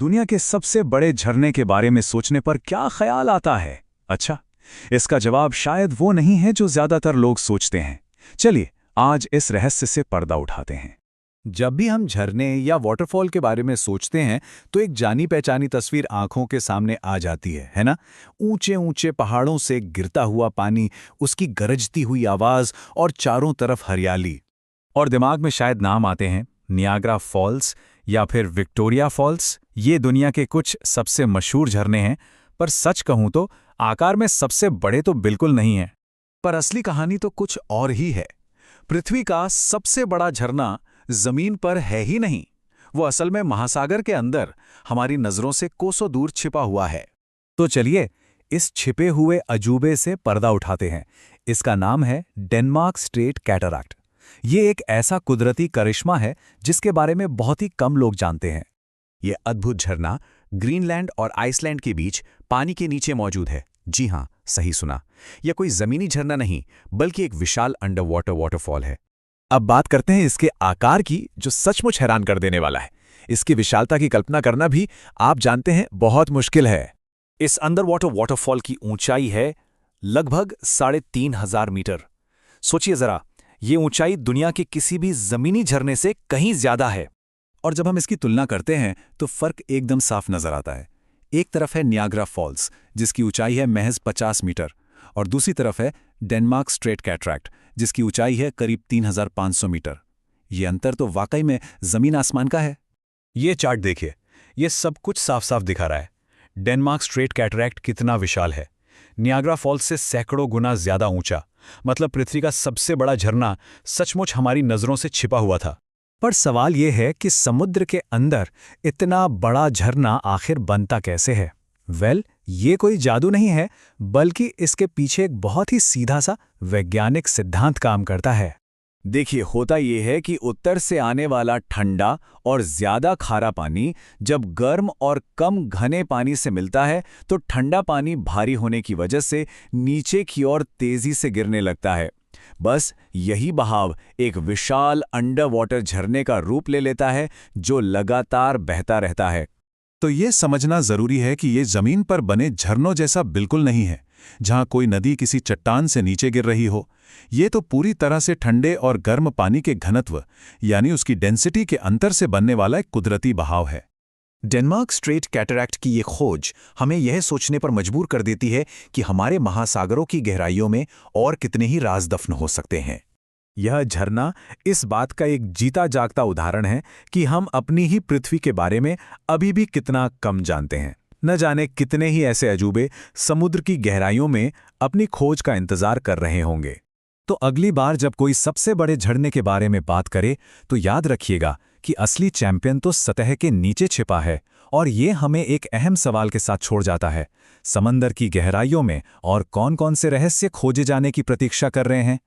दुनिया के सबसे बड़े झरने के बारे में सोचने पर क्या ख्याल आता है? अच्छा, इसका जवाब शायद वो नहीं है जो ज्यादातर लोग सोचते हैं। चलिए आज इस रहस्य से पर्दा उठाते हैं। जब भी हम झरने या वाटरफॉल के बारे में सोचते हैं तो एक जानी पहचानी तस्वीर आंखों के सामने आ जाती है ना? ऊंचे ऊंचे पहाड़ों से गिरता हुआ पानी, उसकी गरजती हुई आवाज और चारों तरफ हरियाली। और दिमाग में शायद नाम आते हैं नियाग्रा फॉल्स या फिर विक्टोरिया फॉल्स। ये दुनिया के कुछ सबसे मशहूर झरने हैं, पर सच कहूं तो आकार में सबसे बड़े तो बिल्कुल नहीं हैं। पर असली कहानी तो कुछ और ही है। पृथ्वी का सबसे बड़ा झरना जमीन पर है ही नहीं, वो असल में महासागर के अंदर हमारी नजरों से कोसों दूर छिपा हुआ है। तो चलिए इस छिपे हुए अजूबे से पर्दा उठाते हैं। इसका नाम है डेनमार्क स्ट्रेट कैटरैक्ट। ये एक ऐसा कुदरती करिश्मा है जिसके बारे में बहुत ही कम लोग जानते हैं। ये अद्भुत झरना ग्रीनलैंड और आइसलैंड के बीच पानी के नीचे मौजूद है। जी हां, सही सुना। यह कोई जमीनी झरना नहीं, बल्कि एक विशाल अंडर वाटर वाटरफॉल है। अब बात करते हैं इसके आकार की, जो सचमुच हैरान कर देने वाला है। इसकी विशालता की कल्पना करना भी, आप जानते हैं, बहुत मुश्किल है। इस अंडर वाटर वाटरफॉल की ऊंचाई है लगभग 3,500 मीटर। सोचिए जरा, ये ऊंचाई दुनिया के किसी भी जमीनी झरने से कहीं ज्यादा है। और जब हम इसकी तुलना करते हैं तो फर्क एकदम साफ नजर आता है। एक तरफ है नियाग्रा फॉल्स, जिसकी ऊंचाई है महज 50 मीटर, और दूसरी तरफ है डेनमार्क स्ट्रेट कैटरैक्ट, जिसकी ऊंचाई है करीब 3,500 मीटर। ये अंतर तो वाकई में जमीन आसमान का है। ये चार्ट देखिए, ये सब कुछ साफ साफ दिखा रहा है। डेनमार्क स्ट्रेट कैटरैक्ट कितना विशाल है, नियाग्रा फॉल्स से सैकड़ों गुना ज्यादा ऊंचा। मतलब पृथ्वी का सबसे बड़ा झरना सचमुच हमारी नजरों से छिपा हुआ था। पर सवाल यह है कि समुद्र के अंदर इतना बड़ा झरना आखिर बनता कैसे है? ये कोई जादू नहीं है, बल्कि इसके पीछे एक बहुत ही सीधा सा वैज्ञानिक सिद्धांत काम करता है। देखिए, होता यह है कि उत्तर से आने वाला ठंडा और ज्यादा खारा पानी जब गर्म और कम घने पानी से मिलता है तो ठंडा पानी भारी होने की वजह से नीचे की ओर तेजी से गिरने लगता है। बस यही बहाव एक विशाल अंडर वाटर झरने का रूप ले लेता है, जो लगातार बहता रहता है। तो ये समझना जरूरी है कि ये जमीन पर बने झरनों जैसा बिल्कुल नहीं है, जहां कोई नदी किसी चट्टान से नीचे गिर रही हो। ये तो पूरी तरह से ठंडे और गर्म पानी के घनत्व, यानी उसकी डेंसिटी के अंतर से बनने वाला एक कुदरती बहाव है। डेनमार्क स्ट्रेट कैटरैक्ट की ये खोज हमें यह सोचने पर मजबूर कर देती है कि हमारे महासागरों की गहराइयों में और कितने ही राज दफन हो सकते हैं। यह झरना इस बात का एक जीता जागता उदाहरण है कि हम अपनी ही पृथ्वी के बारे में अभी भी कितना कम जानते हैं। न जाने कितने ही ऐसे अजूबे समुद्र की गहराइयों में अपनी खोज का इंतजार कर रहे होंगे। तो अगली बार जब कोई सबसे बड़े झरने के बारे में बात करे तो याद रखिएगा कि असली चैंपियन तो सतह के नीचे छिपा है। और ये हमें एक अहम सवाल के साथ छोड़ जाता है, समंदर की गहराइयों में और कौन-कौन से रहस्य खोजे जाने की प्रतीक्षा कर रहे हैं।